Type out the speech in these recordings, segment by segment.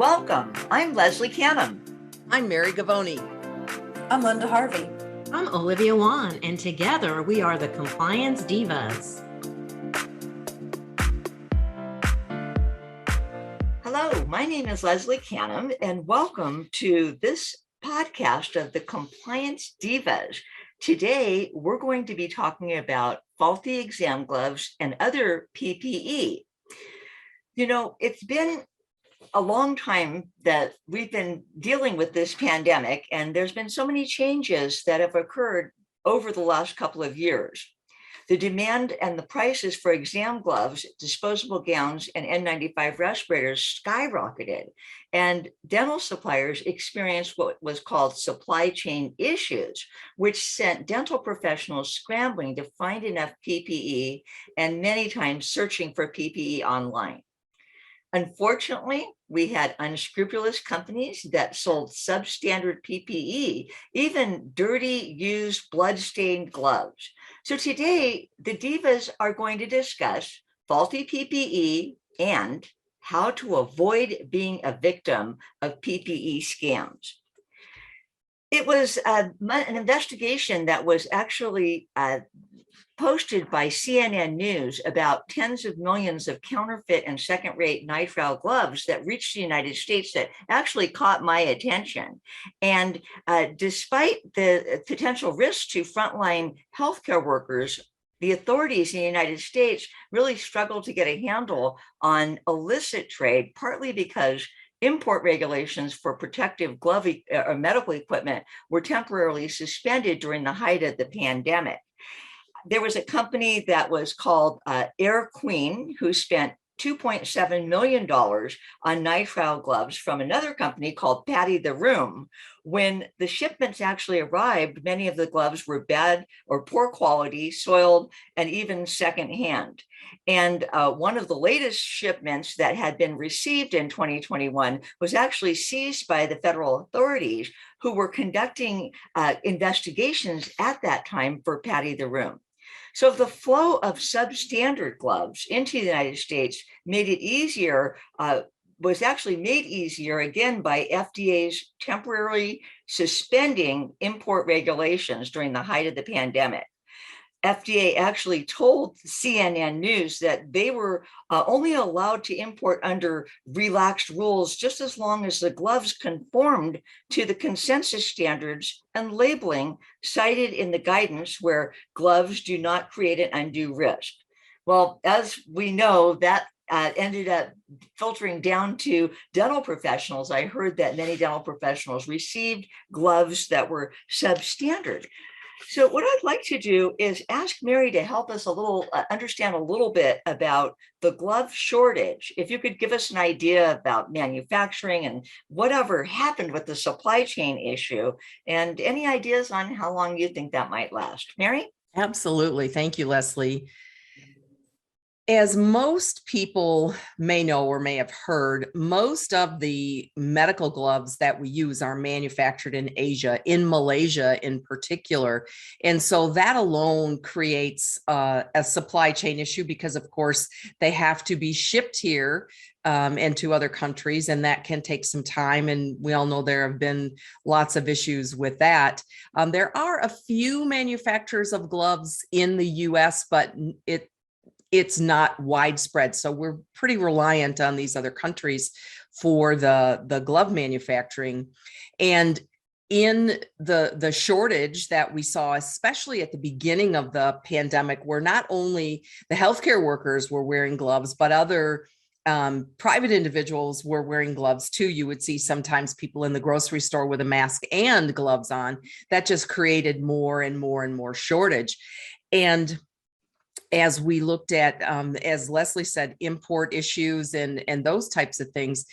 Welcome. I'm Leslie Canham. I'm Mary Gavoni. I'm Linda Harvey. I'm Olivia Wan, and together we are the Compliance Divas. Hello, my name is Leslie Canham, and welcome to this podcast of the Compliance Divas. Today, we're going to be talking about faulty exam gloves and other PPE. You know, it's been a long time that we've been dealing with this pandemic, and there's been so many changes that have occurred over the last couple of years. The demand and the prices for exam gloves, disposable gowns, and N95 respirators skyrocketed, and dental suppliers experienced what was called supply chain issues, which sent dental professionals scrambling to find enough PPE and many times searching for PPE online. Unfortunately, we had unscrupulous companies that sold substandard PPE, even dirty, used, bloodstained gloves. So today, the Divas are going to discuss faulty PPE and how to avoid being a victim of PPE scams. It was an investigation that was actually posted by CNN News about tens of millions of counterfeit and second-rate nitrile gloves that reached the United States that actually caught my attention. And despite the potential risks to frontline healthcare workers, the authorities in the United States really struggled to get a handle on illicit trade, partly because import regulations for protective glove or medical equipment were temporarily suspended during the height of the pandemic. There was a company that was called Air Queen who spent $2.7 million on nitrile gloves from another company called Patty the Room. When the shipments actually arrived, many of the gloves were bad or poor quality, soiled, and even secondhand. And one of the latest shipments that had been received in 2021 was actually seized by the federal authorities who were conducting investigations at that time for Patty the Room. So the flow of substandard gloves into the United States was actually made easier again by FDA's temporarily suspending import regulations during the height of the pandemic. FDA actually told CNN News that they were only allowed to import under relaxed rules just as long as the gloves conformed to the consensus standards and labeling cited in the guidance where gloves do not create an undue risk. Well, as we know, that ended up filtering down to dental professionals. I heard that many dental professionals received gloves that were substandard. So what I'd like to do is ask Mary to help us understand a little bit about the glove shortage. If you could give us an idea about manufacturing and whatever happened with the supply chain issue, and any ideas on how long you think that might last. Mary? Absolutely. Thank you, Leslie. As most people may know or may have heard, most of the medical gloves that we use are manufactured in Asia, in Malaysia in particular. And so that alone creates a supply chain issue because, of course, they have to be shipped here and to other countries, and that can take some time. And we all know there have been lots of issues with that. There are a few manufacturers of gloves in the US, but it's not widespread. So we're pretty reliant on these other countries for the glove manufacturing. And in the shortage that we saw, especially at the beginning of the pandemic, where not only the healthcare workers were wearing gloves, but other private individuals were wearing gloves too. You would see sometimes people in the grocery store with a mask and gloves on. That just created more and more and more shortage. And as we looked at, as Leslie said, import issues and those types of things,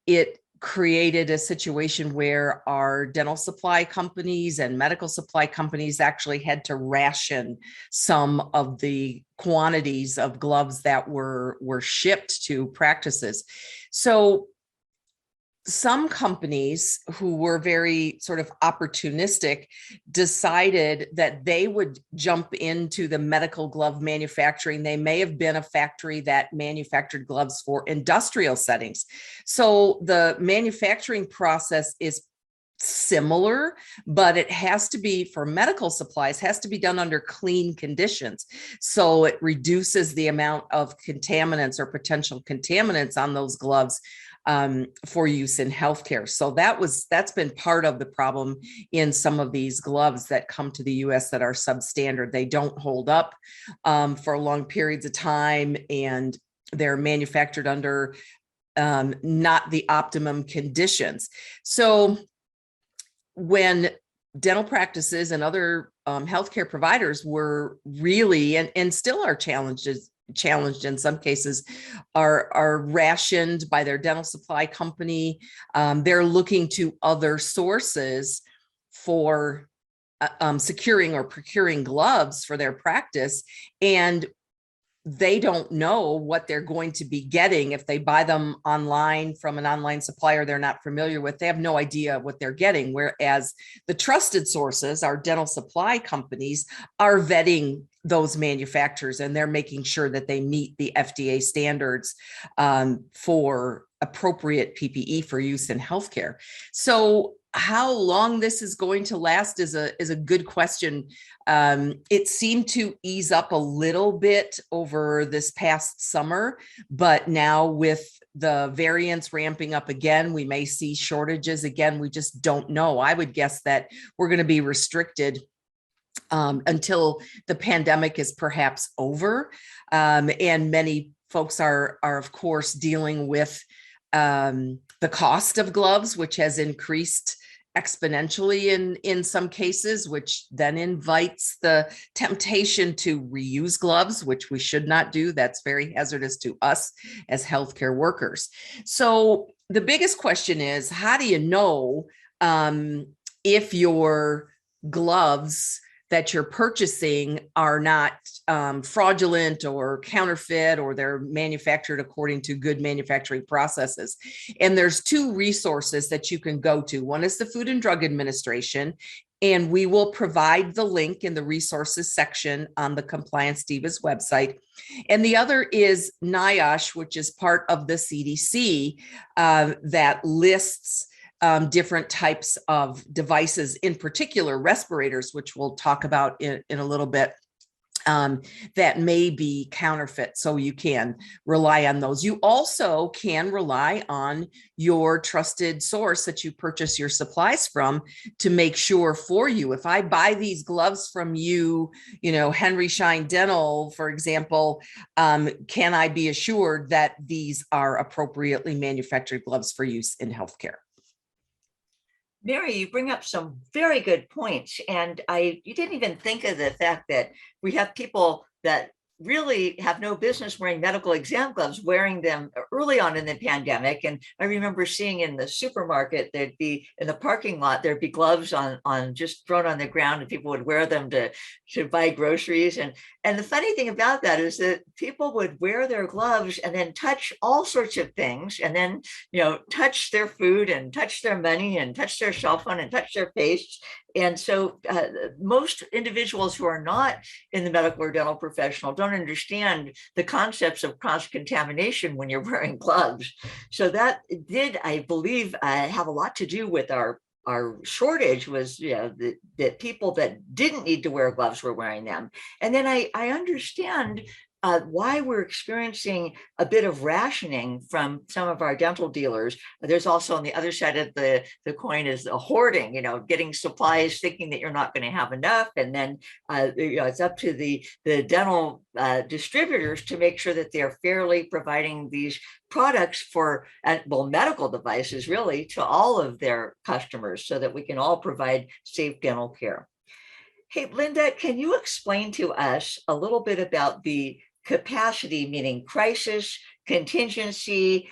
it created a situation where our dental supply companies and medical supply companies actually had to ration some of the quantities of gloves that were shipped to practices. So some companies who were very sort of opportunistic decided that they would jump into the medical glove manufacturing. They may have been a factory that manufactured gloves for industrial settings. So the manufacturing process is similar, but it has to be, for medical supplies, has to be done under clean conditions. So it reduces the amount of contaminants or potential contaminants on those gloves for use in healthcare. So that's been part of the problem in some of these gloves that come to the US that are substandard. They don't hold up for long periods of time, and they're manufactured under not the optimum conditions. So when dental practices and other healthcare providers were really and still are challenged in some cases, are rationed by their dental supply company, they're looking to other sources for securing or procuring gloves for their practice, and they don't know what they're going to be getting if they buy them online from an online supplier they're not familiar with. They have no idea what they're getting, whereas the trusted sources, our dental supply companies, are vetting those manufacturers, and they're making sure that they meet the FDA standards for appropriate PPE for use in healthcare. So how long this is going to last is a good question. It seemed to ease up a little bit over this past summer, but now with the variants ramping up again, we may see shortages again. We just don't know. I would guess that we're going to be restricted until the pandemic is perhaps over. And many folks are of course dealing with the cost of gloves, which has increased exponentially in some cases, which then invites the temptation to reuse gloves, which we should not do. That's very hazardous to us as healthcare workers. So the biggest question is, how do you know if your gloves that you're purchasing are not fraudulent or counterfeit, or they're manufactured according to good manufacturing processes? And there's two resources that you can go to. One is the Food and Drug Administration, and we will provide the link in the resources section on the Compliance Divas website. And the other is NIOSH, which is part of the CDC, that lists different types of devices, in particular respirators, which we'll talk about in a little bit, that may be counterfeit. So you can rely on those. You also can rely on your trusted source that you purchase your supplies from to make sure for you. If I buy these gloves from you, Henry Schein Dental, for example, can I be assured that these are appropriately manufactured gloves for use in healthcare? Mary, you bring up some very good points. And you didn't even think of the fact that we have people that really have no business wearing medical exam gloves, wearing them early on in the pandemic. And I remember seeing in the supermarket, there'd be in the parking lot, there'd be gloves on just thrown on the ground, and people would wear them to buy groceries. And the funny thing about that is that people would wear their gloves and then touch all sorts of things, and then, touch their food and touch their money and touch their cell phone and touch their face. And so most individuals who are not in the medical or dental professional don't understand the concepts of cross-contamination when you're wearing gloves. So that did, I believe, have a lot to do with our shortage, was that people that didn't need to wear gloves were wearing them. And then I understand why we're experiencing a bit of rationing from some of our dental dealers. There's also, on the other side of the coin, is the hoarding, getting supplies thinking that you're not going to have enough. And then it's up to the dental distributors to make sure that they're fairly providing these products for, medical devices really, to all of their customers, so that we can all provide safe dental care. Hey, Linda, can you explain to us a little bit about the capacity, meaning crisis, contingency,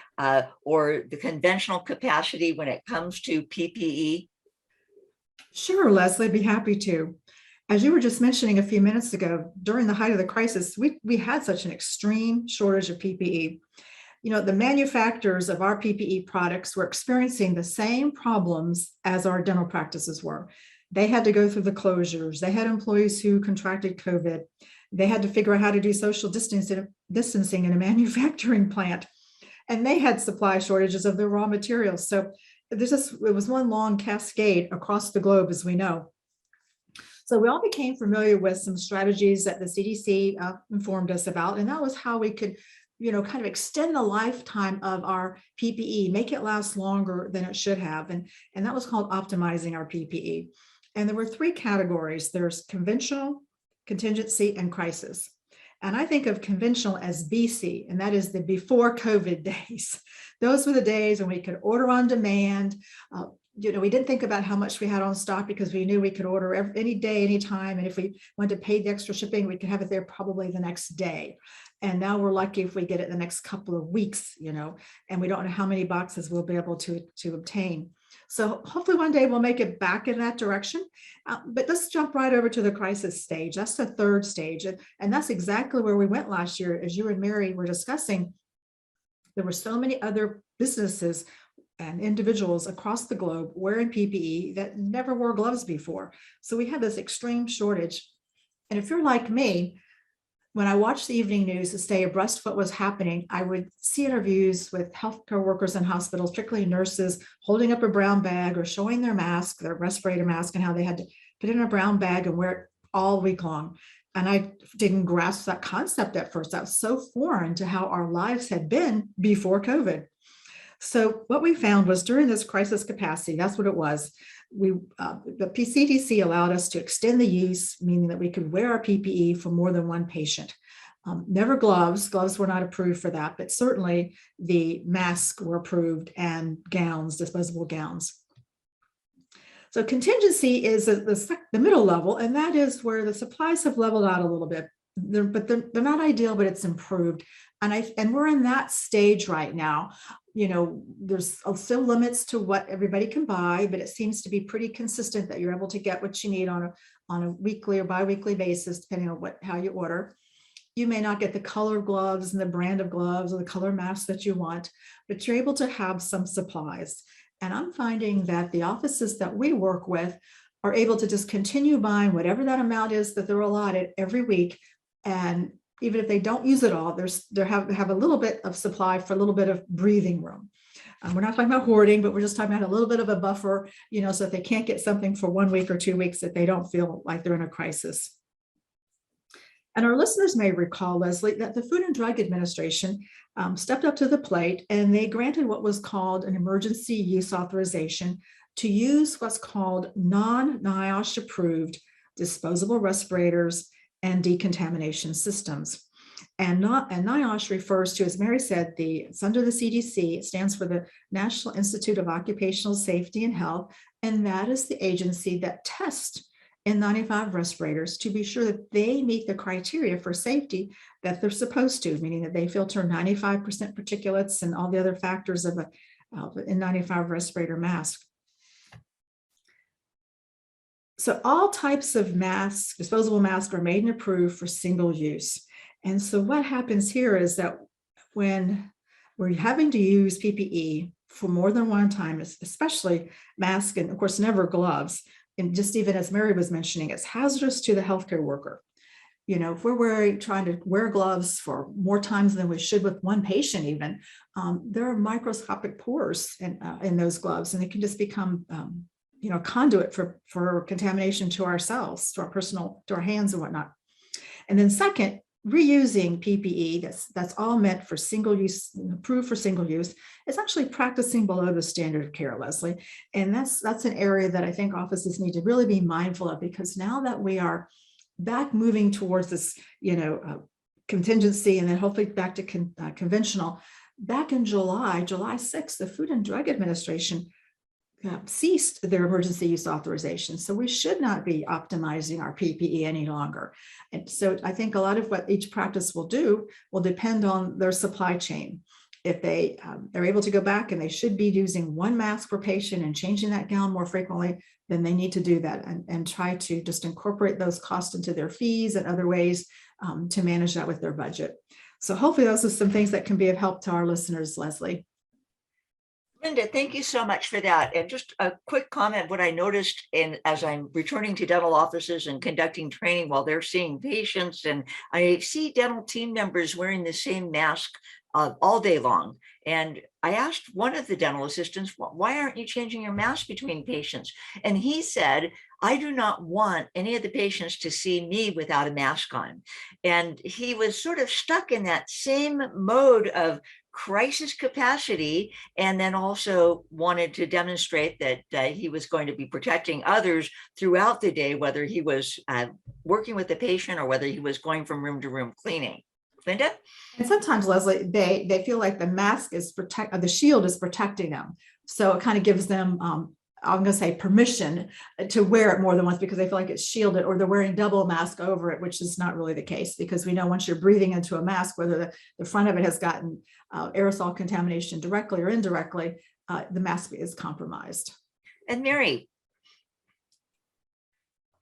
or the conventional capacity when it comes to PPE? Sure, Leslie, I'd be happy to. As you were just mentioning a few minutes ago, during the height of the crisis, we had such an extreme shortage of PPE the manufacturers of our PPE products were experiencing the same problems as our dental practices were. They had to go through the closures. They had employees who contracted COVID. They had to figure out how to do social distancing in a manufacturing plant. And they had supply shortages of their raw materials. So it was one long cascade across the globe, as we know. So we all became familiar with some strategies that the CDC informed us about, and that was how we could, kind of extend the lifetime of our PPE, make it last longer than it should have, and that was called optimizing our PPE. And there were three categories. There's conventional, contingency, and crisis. And I think of conventional as BC, and that is the before COVID days. Those were the days when we could order on demand. We didn't think about how much we had on stock because we knew we could order any day, anytime. And if we wanted to pay the extra shipping, we could have it there probably the next day. And now we're lucky if we get it the next couple of weeks, and we don't know how many boxes we'll be able to obtain. So hopefully one day we'll make it back in that direction. But let's jump right over to the crisis stage. That's the third stage. And that's exactly where we went last year. As you and Mary were discussing, there were so many other businesses and individuals across the globe wearing PPE that never wore gloves before. So we had this extreme shortage. And if you're like me, when I watched the evening news to stay abreast of what was happening, I would see interviews with healthcare workers in hospitals, particularly nurses, holding up a brown bag or showing their mask, their respirator mask, and how they had to put it in a brown bag and wear it all week long. And I didn't grasp that concept at first. That was so foreign to how our lives had been before COVID. So what we found was during this crisis capacity, that's what it was. The CDC allowed us to extend the use, meaning that we could wear our PPE for more than one patient. Never gloves. Gloves were not approved for that, but certainly the masks were approved and gowns, disposable gowns. So contingency is the middle level, and that is where the supplies have leveled out a little bit. They're not ideal, but it's improved. And we're in that stage right now. There's still limits to what everybody can buy, but it seems to be pretty consistent that you're able to get what you need on a weekly or biweekly basis, depending on how you order. You may not get the color of gloves and the brand of gloves or the color mask that you want, but you're able to have some supplies. And I'm finding that the offices that we work with are able to just continue buying whatever that amount is that they're allotted every week. And even if they don't use it all, they have a little bit of supply for a little bit of breathing room. We're not talking about hoarding, but we're just talking about a little bit of a buffer, so if they can't get something for 1 week or 2 weeks, that they don't feel like they're in a crisis. And our listeners may recall, Leslie, that the Food and Drug Administration stepped up to the plate and they granted what was called an emergency use authorization to use what's called non-NIOSH approved disposable respirators and decontamination systems. And NIOSH refers to, as Mary said, it's under the CDC. It stands for the National Institute of Occupational Safety and Health, and that is the agency that tests N95 respirators to be sure that they meet the criteria for safety that they're supposed to, meaning that they filter 95% particulates and all the other factors of an N95 respirator mask. So all types of masks, disposable masks, are made and approved for single use. And so what happens here is that when we're having to use PPE for more than one time, especially masks and of course never gloves, and just even as Mary was mentioning, it's hazardous to the healthcare worker. If we're trying to wear gloves for more times than we should with one patient even, there are microscopic pores in those gloves, and it can just become conduit for contamination to ourselves, to our hands and whatnot. And then second, reusing PPE that's all meant for single use, approved for single use, is actually practicing below the standard of care, Leslie. And that's an area that I think offices need to really be mindful of, because now that we are back moving towards this, contingency, and then hopefully back to conventional, back in July 6th, the Food and Drug Administration ceased their emergency use authorization. So we should not be optimizing our PPE any longer. And so I think a lot of what each practice will do will depend on their supply chain. If they're able to go back and they should be using one mask per patient and changing that gown more frequently, then they need to do that and try to just incorporate those costs into their fees and other ways to manage that with their budget. So hopefully those are some things that can be of help to our listeners, Leslie. Linda, thank you so much for that. And just a quick comment, what I noticed as I'm returning to dental offices and conducting training while they're seeing patients, and I see dental team members wearing the same mask all day long. And I asked one of the dental assistants, why aren't you changing your mask between patients? And he said, I do not want any of the patients to see me without a mask on. And he was sort of stuck in that same mode of crisis capacity, and then also wanted to demonstrate that he was going to be protecting others throughout the day, whether he was working with the patient or whether he was going from room to room cleaning. Linda? And sometimes, Leslie, they feel like the mask is the shield is protecting them. So it kind of gives them, I'm going to say, permission to wear it more than once because they feel like it's shielded, or they're wearing double mask over it, which is not really the case, because we know once you're breathing into a mask, whether the front of it has gotten aerosol contamination directly or indirectly, the mask is compromised. And Mary?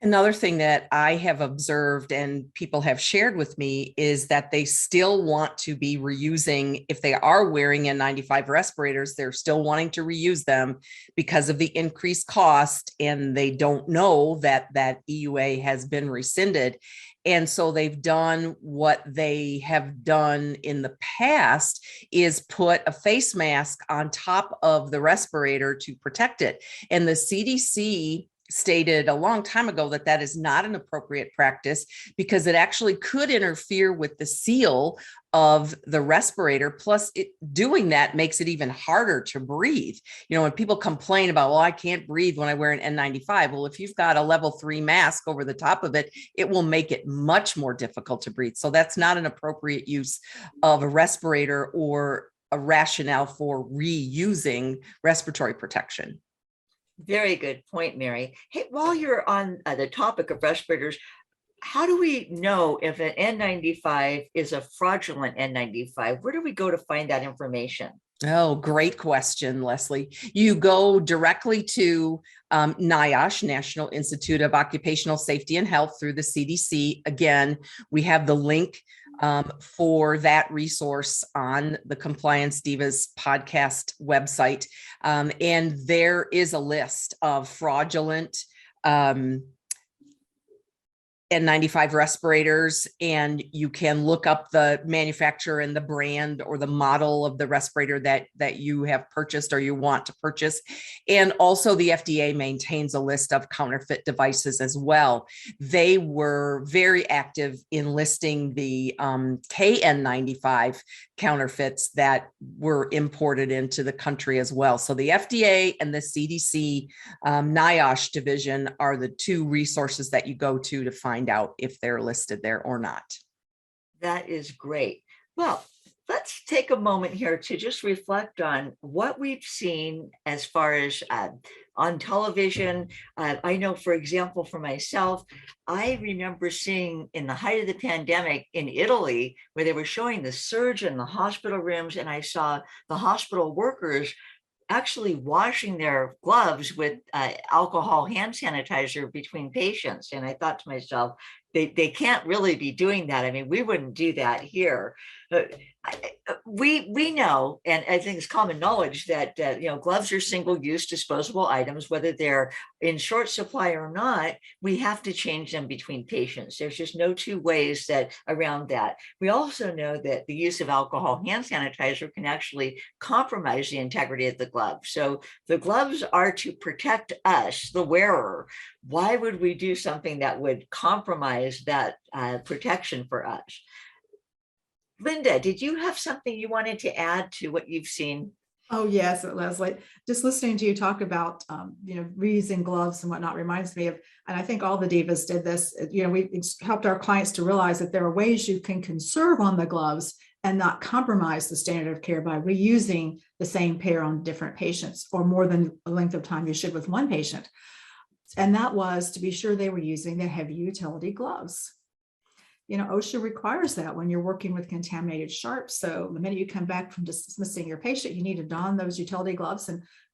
Another thing that I have observed and people have shared with me is that they still want to be reusing, if they are wearing N95 respirators, they're still wanting to reuse them because of the increased cost, and they don't know that that EUA has been rescinded. And so they've done what they have done in the past, is put a face mask on top of the respirator to protect it. And the CDC stated a long time ago that that is not an appropriate practice because it actually could interfere with the seal of the respirator. Plus, doing that makes it even harder to breathe. You know, when people complain about, well, I can't breathe when I wear an N95. Well, if you've got a level 3 mask over the top of it, it will make it much more difficult to breathe. So that's not an appropriate use of a respirator or a rationale for reusing respiratory protection. Very good point, Mary. Hey, while you're on the topic of respirators, how do we know if an N95 is a fraudulent N95? Where do we go to find that information? Oh, great question, Leslie. You go directly to NIOSH, National Institute of Occupational Safety and Health, through the CDC. Again, we have the link for that resource on the Compliance Divas podcast website. And there is a list of fraudulent N95 respirators, and you can look up the manufacturer and the brand or the model of the respirator that you have purchased or you want to purchase. And also the FDA maintains a list of counterfeit devices as well. They were very active in listing the KN95 counterfeits that were imported into the country as well. So the FDA and the CDC NIOSH division are the two resources that you go to find out if they're listed there or not. That is great. Well, let's take a moment here to just reflect on what we've seen as far as on television. I know, for example, for myself, I remember seeing in the height of the pandemic in Italy, where they were showing the surge in the hospital rooms, and I saw the hospital workers actually washing their gloves with alcohol hand sanitizer between patients. And I thought to myself, they can't really be doing that. I mean, we wouldn't do that here. We know, and I think it's common knowledge that gloves are single-use disposable items, whether they're in short supply or not. We have to change them between patients. There's just no two ways around that. We also know that the use of alcohol hand sanitizer can actually compromise the integrity of the glove. So the gloves are to protect us, the wearer. Why would we do something that would compromise that protection for us? Linda, did you have something you wanted to add to what you've seen? Oh, yes, Leslie. Just listening to you talk about, reusing gloves and whatnot reminds me of, and I think all the Divas did this, we helped our clients to realize that there are ways you can conserve on the gloves and not compromise the standard of care by reusing the same pair on different patients, or more than a length of time you should with one patient. And that was to be sure they were using the heavy utility gloves. OSHA requires that when you're working with contaminated sharps. So the minute you come back from dismissing your patient, you need to don those utility gloves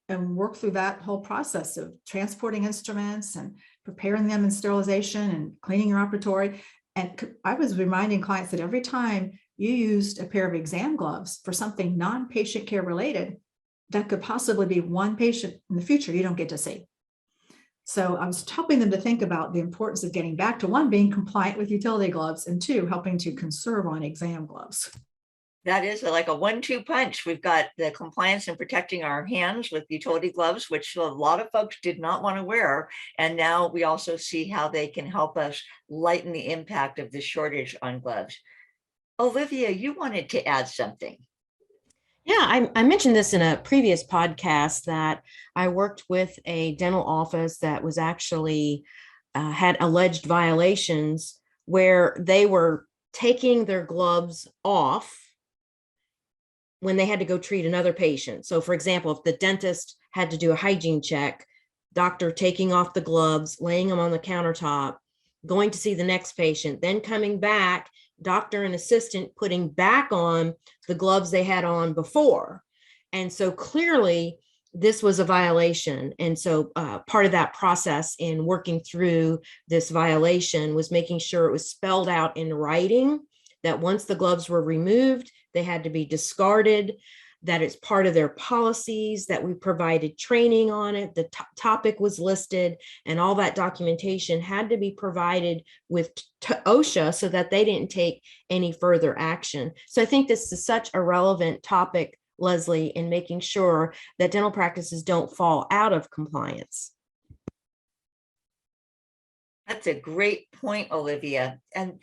and work through that whole process of transporting instruments and preparing them in sterilization and cleaning your operatory. And I was reminding clients that every time you used a pair of exam gloves for something non-patient care related that could possibly be one patient in the future you don't get to see. So I was helping them to think about the importance of getting back to, one, being compliant with utility gloves, and two, helping to conserve on exam gloves. That is like a 1-2 punch. We've got the compliance and protecting our hands with utility gloves, which a lot of folks did not want to wear. And now we also see how they can help us lighten the impact of the shortage on gloves. Olivia, you wanted to add something. Yeah, I mentioned this in a previous podcast that I worked with a dental office that was actually had alleged violations where they were taking their gloves off when they had to go treat another patient. So for example, if the dentist had to do a hygiene check, doctor taking off the gloves, laying them on the countertop, going to see the next patient, then coming back, doctor and assistant putting back on the gloves they had on before. And so clearly this was a violation. And so part of that process in working through this violation was making sure it was spelled out in writing that once the gloves were removed, they had to be discarded, that it's part of their policies, that we provided training on it, the topic was listed, and all that documentation had to be provided with to OSHA so that they didn't take any further action. So I think this is such a relevant topic, Leslie, in making sure that dental practices don't fall out of compliance. That's a great point, Olivia. And,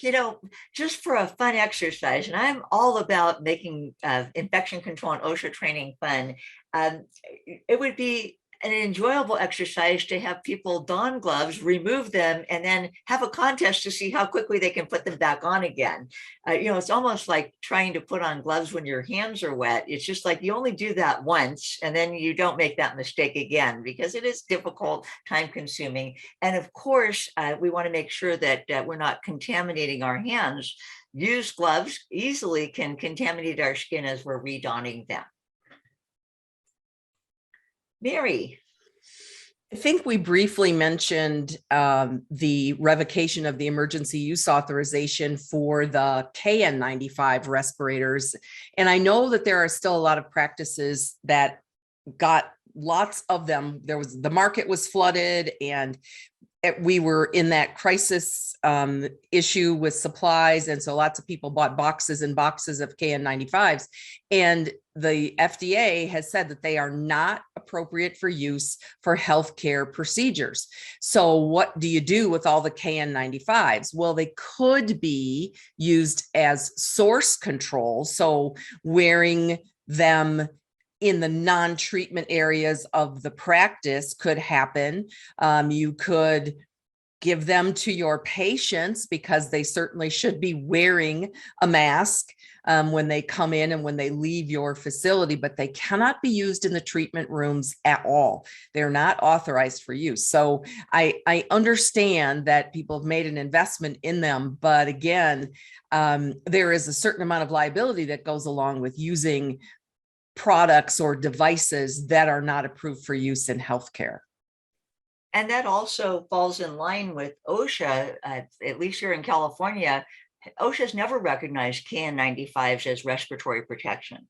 just for a fun exercise, and I'm all about making infection control and OSHA training fun, it would be an enjoyable exercise to have people don gloves, remove them, and then have a contest to see how quickly they can put them back on again. It's almost like trying to put on gloves when your hands are wet. It's just like you only do that once, and then you don't make that mistake again because it is difficult, time consuming. And of course, we want to make sure that we're not contaminating our hands. Used gloves easily can contaminate our skin as we're redonning them. Mary. I think we briefly mentioned the revocation of the emergency use authorization for the KN95 respirators. And I know that there are still a lot of practices that got lots of them. The market was flooded, and we were in that crisis issue with supplies. And so lots of people bought boxes and boxes of KN95s. And the FDA has said that they are not appropriate for use for healthcare procedures. So what do you do with all the KN95s? Well, they could be used as source control. So wearing them in the non-treatment areas of the practice could happen. You could give them to your patients because they certainly should be wearing a mask when they come in and when they leave your facility, but they cannot be used in the treatment rooms at all. They're not authorized for use. So I understand that people have made an investment in them, but again, there is a certain amount of liability that goes along with using products or devices that are not approved for use in healthcare. And that also falls in line with OSHA, at least here in California. OSHA's never recognized KN95s as respiratory protection.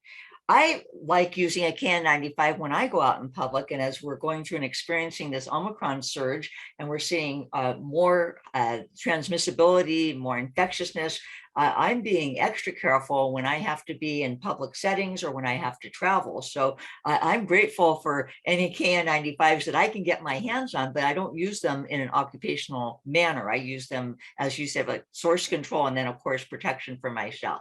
I like using a KN95 when I go out in public, and as we're going through and experiencing this Omicron surge, and we're seeing more transmissibility, more infectiousness, I'm being extra careful when I have to be in public settings or when I have to travel. So I'm grateful for any KN95s that I can get my hands on, but I don't use them in an occupational manner. I use them, as you said, like source control, and then of course protection for myself.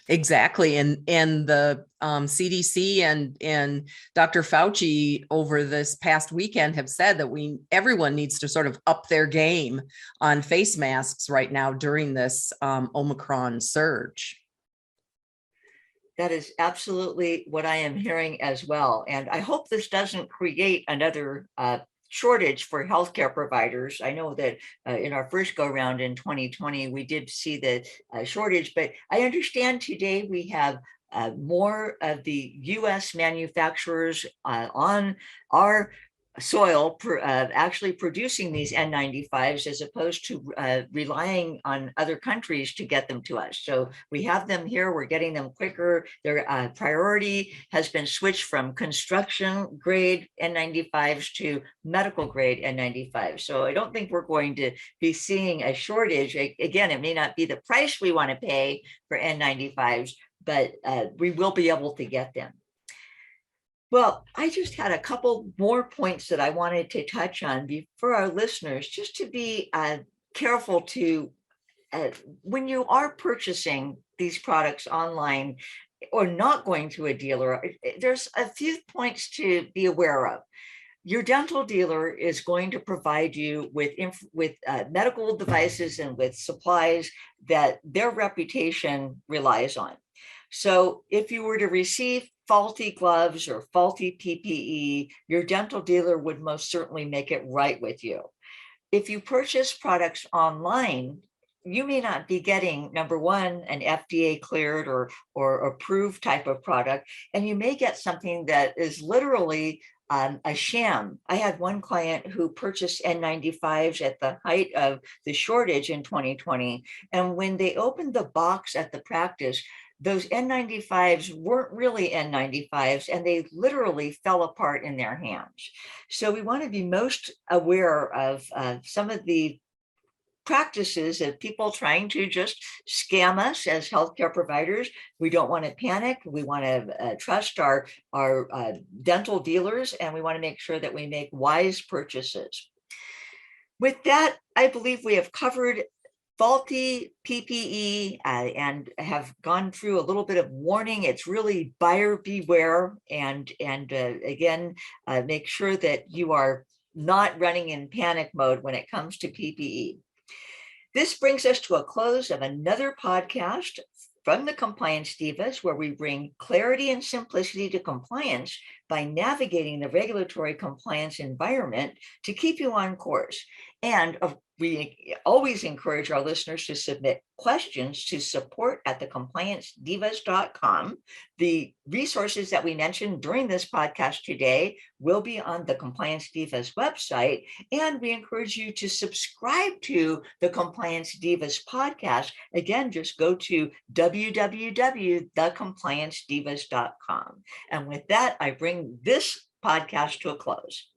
Exactly. And the CDC and Dr. Fauci over this past weekend have said that everyone needs to sort of up their game on face masks right now during this Omicron surge. That is absolutely what I am hearing as well. And I hope this doesn't create another shortage for healthcare providers. I know that in our first go round in 2020, we did see the shortage, but I understand today we have more of the US manufacturers on our soil actually producing these N95s as opposed to relying on other countries to get them to us. So we have them here, we're getting them quicker. Their priority has been switched from construction grade N95s to medical grade N95s. So I don't think we're going to be seeing a shortage. Again, it may not be the price we want to pay for N95s, but we will be able to get them. Well, I just had a couple more points that I wanted to touch on for our listeners, just to be careful to, when you are purchasing these products online or not going to a dealer, there's a few points to be aware of. Your dental dealer is going to provide you with medical devices and with supplies that their reputation relies on. So if you were to receive faulty gloves or faulty PPE, your dental dealer would most certainly make it right with you. If you purchase products online, you may not be getting, number one, an FDA cleared or approved type of product, and you may get something that is literally a sham. I had one client who purchased N95s at the height of the shortage in 2020, and when they opened the box at the practice, those N95s weren't really N95s, and they literally fell apart in their hands. So we want to be most aware of some of the practices of people trying to just scam us as healthcare providers. We don't want to panic. We want to trust our dental dealers, and we want to make sure that we make wise purchases. With that, I believe we have covered faulty PPE and have gone through a little bit of warning. It's really buyer beware, and again, make sure that you are not running in panic mode when it comes to PPE. This brings us to a close of another podcast from the Compliance Divas, where we bring clarity and simplicity to compliance by navigating the regulatory compliance environment to keep you on course. And we always encourage our listeners to submit questions to support@thecompliancedivas.com. The resources that we mentioned during this podcast today will be on the Compliance Divas website, and we encourage you to subscribe to the Compliance Divas podcast. Again, just go to www.thecompliancedivas.com. And with that, I bring this podcast to a close.